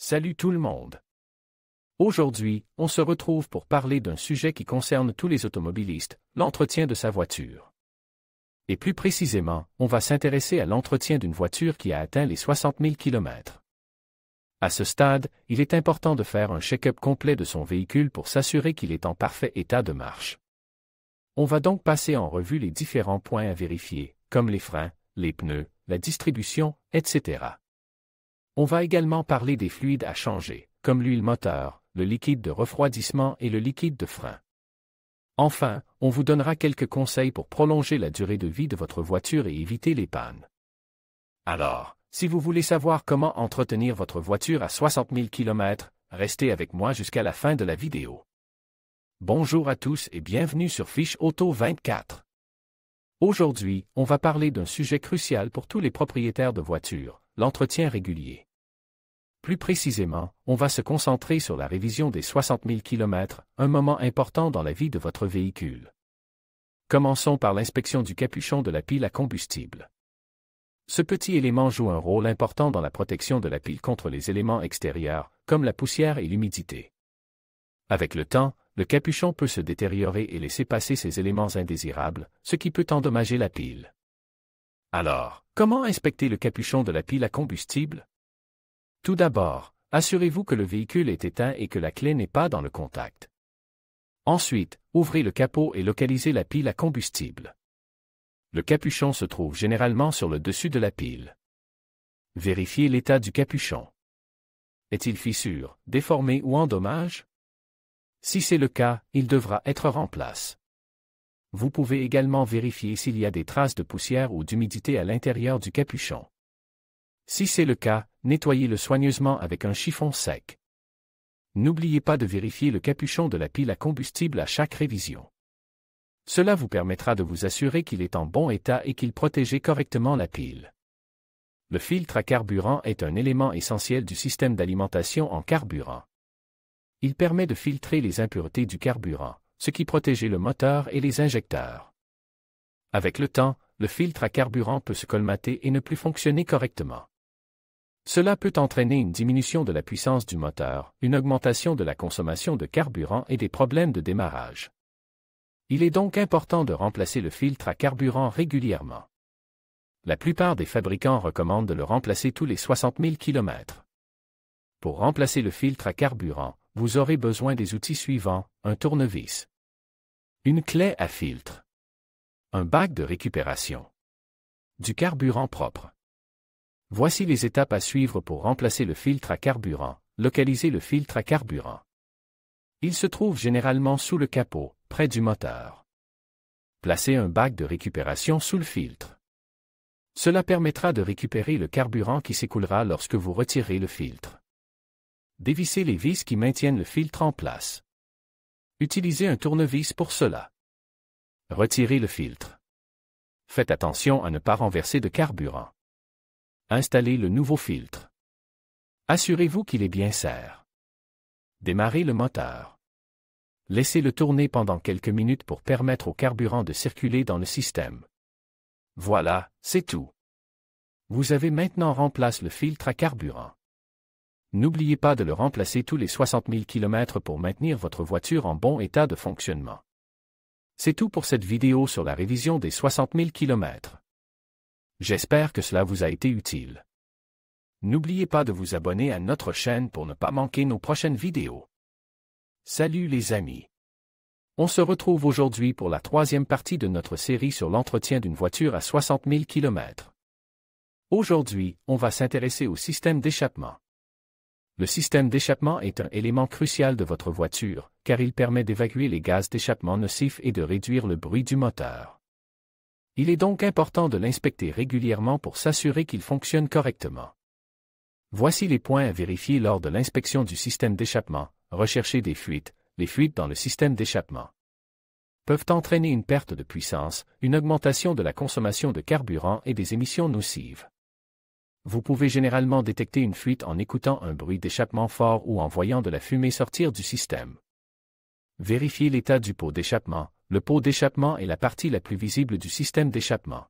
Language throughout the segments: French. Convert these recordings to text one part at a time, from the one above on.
Salut tout le monde. Aujourd'hui, on se retrouve pour parler d'un sujet qui concerne tous les automobilistes, l'entretien de sa voiture. Et plus précisément, on va s'intéresser à l'entretien d'une voiture qui a atteint les 60 000 km. À ce stade, il est important de faire un check-up complet de son véhicule pour s'assurer qu'il est en parfait état de marche. On va donc passer en revue les différents points à vérifier, comme les freins, les pneus, la distribution, etc. On va également parler des fluides à changer, comme l'huile moteur, le liquide de refroidissement et le liquide de frein. Enfin, on vous donnera quelques conseils pour prolonger la durée de vie de votre voiture et éviter les pannes. Alors, si vous voulez savoir comment entretenir votre voiture à 60 000 km, restez avec moi jusqu'à la fin de la vidéo. Bonjour à tous et bienvenue sur Fiche Auto 24. Aujourd'hui, on va parler d'un sujet crucial pour tous les propriétaires de voitures, l'entretien régulier. Plus précisément, on va se concentrer sur la révision des 60 000 km, un moment important dans la vie de votre véhicule. Commençons par l'inspection du capuchon de la pile à combustible. Ce petit élément joue un rôle important dans la protection de la pile contre les éléments extérieurs, comme la poussière et l'humidité. Avec le temps, le capuchon peut se détériorer et laisser passer ces éléments indésirables, ce qui peut endommager la pile. Alors, comment inspecter le capuchon de la pile à combustible? Tout d'abord, assurez-vous que le véhicule est éteint et que la clé n'est pas dans le contact. Ensuite, ouvrez le capot et localisez la pile à combustible. Le capuchon se trouve généralement sur le dessus de la pile. Vérifiez l'état du capuchon. Est-il fissure, déformé ou endommagé? Si c'est le cas, il devra être remplacé. Vous pouvez également vérifier s'il y a des traces de poussière ou d'humidité à l'intérieur du capuchon. Si c'est le cas, nettoyez-le soigneusement avec un chiffon sec. N'oubliez pas de vérifier le capuchon de la pile à combustible à chaque révision. Cela vous permettra de vous assurer qu'il est en bon état et qu'il protège correctement la pile. Le filtre à carburant est un élément essentiel du système d'alimentation en carburant. Il permet de filtrer les impuretés du carburant, ce qui protège le moteur et les injecteurs. Avec le temps, le filtre à carburant peut se colmater et ne plus fonctionner correctement. Cela peut entraîner une diminution de la puissance du moteur, une augmentation de la consommation de carburant et des problèmes de démarrage. Il est donc important de remplacer le filtre à carburant régulièrement. La plupart des fabricants recommandent de le remplacer tous les 60 000 km. Pour remplacer le filtre à carburant, vous aurez besoin des outils suivants, un tournevis, une clé à filtre, un bac de récupération, du carburant propre. Voici les étapes à suivre pour remplacer le filtre à carburant. Localisez le filtre à carburant. Il se trouve généralement sous le capot, près du moteur. Placez un bac de récupération sous le filtre. Cela permettra de récupérer le carburant qui s'écoulera lorsque vous retirez le filtre. Dévissez les vis qui maintiennent le filtre en place. Utilisez un tournevis pour cela. Retirez le filtre. Faites attention à ne pas renverser de carburant. Installez le nouveau filtre. Assurez-vous qu'il est bien serré. Démarrez le moteur. Laissez-le tourner pendant quelques minutes pour permettre au carburant de circuler dans le système. Voilà, c'est tout. Vous avez maintenant remplacé le filtre à carburant. N'oubliez pas de le remplacer tous les 60 000 km pour maintenir votre voiture en bon état de fonctionnement. C'est tout pour cette vidéo sur la révision des 60 000 km. J'espère que cela vous a été utile. N'oubliez pas de vous abonner à notre chaîne pour ne pas manquer nos prochaines vidéos. Salut les amis. On se retrouve aujourd'hui pour la troisième partie de notre série sur l'entretien d'une voiture à 60 000 km. Aujourd'hui, on va s'intéresser au système d'échappement. Le système d'échappement est un élément crucial de votre voiture, car il permet d'évacuer les gaz d'échappement nocifs et de réduire le bruit du moteur. Il est donc important de l'inspecter régulièrement pour s'assurer qu'il fonctionne correctement. Voici les points à vérifier lors de l'inspection du système d'échappement. Recherchez des fuites. Les fuites dans le système d'échappement peuvent entraîner une perte de puissance, une augmentation de la consommation de carburant et des émissions nocives. Vous pouvez généralement détecter une fuite en écoutant un bruit d'échappement fort ou en voyant de la fumée sortir du système. Vérifiez l'état du pot d'échappement. Le pot d'échappement est la partie la plus visible du système d'échappement.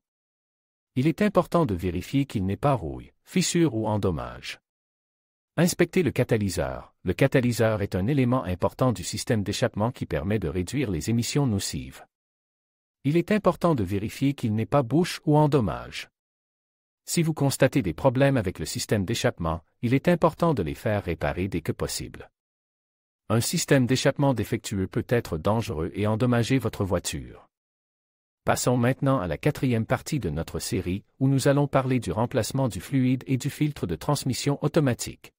Il est important de vérifier qu'il n'est pas rouille, fissure ou endommage. Inspectez le catalyseur. Le catalyseur est un élément important du système d'échappement qui permet de réduire les émissions nocives. Il est important de vérifier qu'il n'est pas bouche ou endommage. Si vous constatez des problèmes avec le système d'échappement, il est important de les faire réparer dès que possible. Un système d'échappement défectueux peut être dangereux et endommager votre voiture. Passons maintenant à la 4e partie de notre série, où nous allons parler du remplacement du fluide et du filtre de transmission automatique.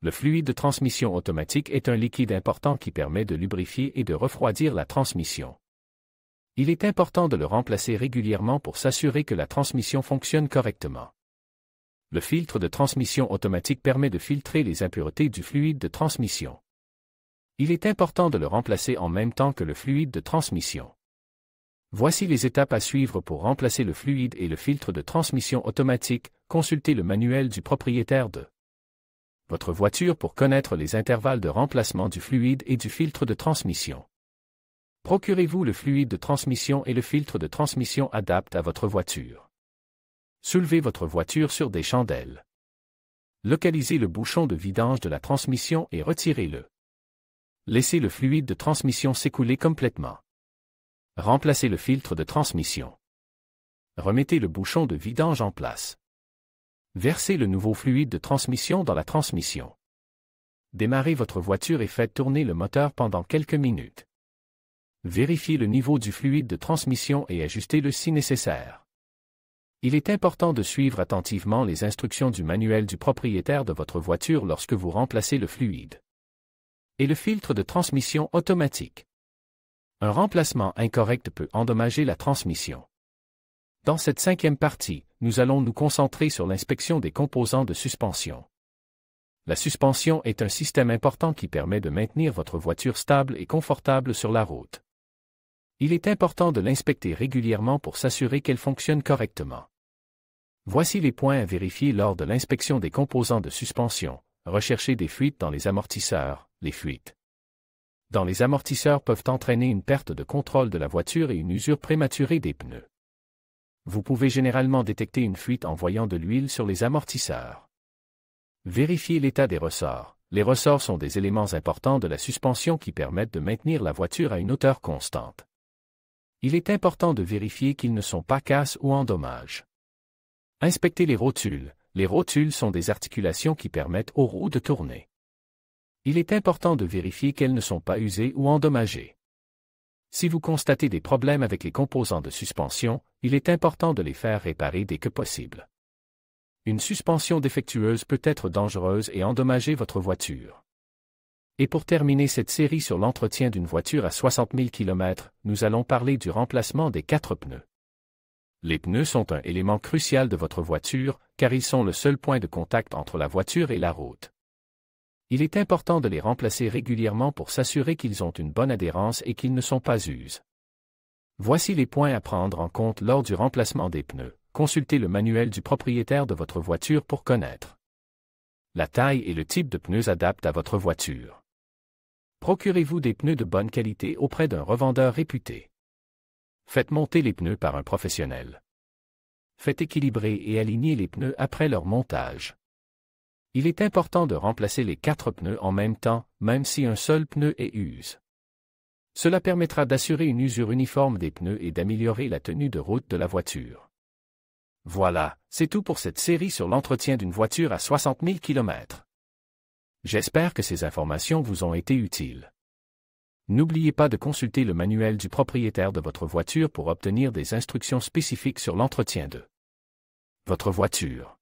Le fluide de transmission automatique est un liquide important qui permet de lubrifier et de refroidir la transmission. Il est important de le remplacer régulièrement pour s'assurer que la transmission fonctionne correctement. Le filtre de transmission automatique permet de filtrer les impuretés du fluide de transmission. Il est important de le remplacer en même temps que le fluide de transmission. Voici les étapes à suivre pour remplacer le fluide et le filtre de transmission automatique. Consultez le manuel du propriétaire de votre voiture pour connaître les intervalles de remplacement du fluide et du filtre de transmission. Procurez-vous le fluide de transmission et le filtre de transmission adaptent à votre voiture. Soulevez votre voiture sur des chandelles. Localisez le bouchon de vidange de la transmission et retirez-le. Laissez le fluide de transmission s'écouler complètement. Remplacez le filtre de transmission. Remettez le bouchon de vidange en place. Versez le nouveau fluide de transmission dans la transmission. Démarrez votre voiture et faites tourner le moteur pendant quelques minutes. Vérifiez le niveau du fluide de transmission et ajustez-le si nécessaire. Il est important de suivre attentivement les instructions du manuel du propriétaire de votre voiture lorsque vous remplacez le fluide et le filtre de transmission automatique. Un remplacement incorrect peut endommager la transmission. Dans cette 5e partie, nous allons nous concentrer sur l'inspection des composants de suspension. La suspension est un système important qui permet de maintenir votre voiture stable et confortable sur la route. Il est important de l'inspecter régulièrement pour s'assurer qu'elle fonctionne correctement. Voici les points à vérifier lors de l'inspection des composants de suspension. Recherchez des fuites dans les amortisseurs. Les fuites dans les amortisseurs peuvent entraîner une perte de contrôle de la voiture et une usure prématurée des pneus. Vous pouvez généralement détecter une fuite en voyant de l'huile sur les amortisseurs. Vérifiez l'état des ressorts. Les ressorts sont des éléments importants de la suspension qui permettent de maintenir la voiture à une hauteur constante. Il est important de vérifier qu'ils ne sont pas casses ou endommagés. Inspectez les rotules. Les rotules sont des articulations qui permettent aux roues de tourner. Il est important de vérifier qu'elles ne sont pas usées ou endommagées. Si vous constatez des problèmes avec les composants de suspension, il est important de les faire réparer dès que possible. Une suspension défectueuse peut être dangereuse et endommager votre voiture. Et pour terminer cette série sur l'entretien d'une voiture à 60 000 km, nous allons parler du remplacement des 4 pneus. Les pneus sont un élément crucial de votre voiture, car ils sont le seul point de contact entre la voiture et la route. Il est important de les remplacer régulièrement pour s'assurer qu'ils ont une bonne adhérence et qu'ils ne sont pas usés. Voici les points à prendre en compte lors du remplacement des pneus. Consultez le manuel du propriétaire de votre voiture pour connaître la taille et le type de pneus adaptent à votre voiture. Procurez-vous des pneus de bonne qualité auprès d'un revendeur réputé. Faites monter les pneus par un professionnel. Faites équilibrer et aligner les pneus après leur montage. Il est important de remplacer les 4 pneus en même temps, même si un seul pneu est usé. Cela permettra d'assurer une usure uniforme des pneus et d'améliorer la tenue de route de la voiture. Voilà, c'est tout pour cette série sur l'entretien d'une voiture à 60 000 km. J'espère que ces informations vous ont été utiles. N'oubliez pas de consulter le manuel du propriétaire de votre voiture pour obtenir des instructions spécifiques sur l'entretien de votre voiture.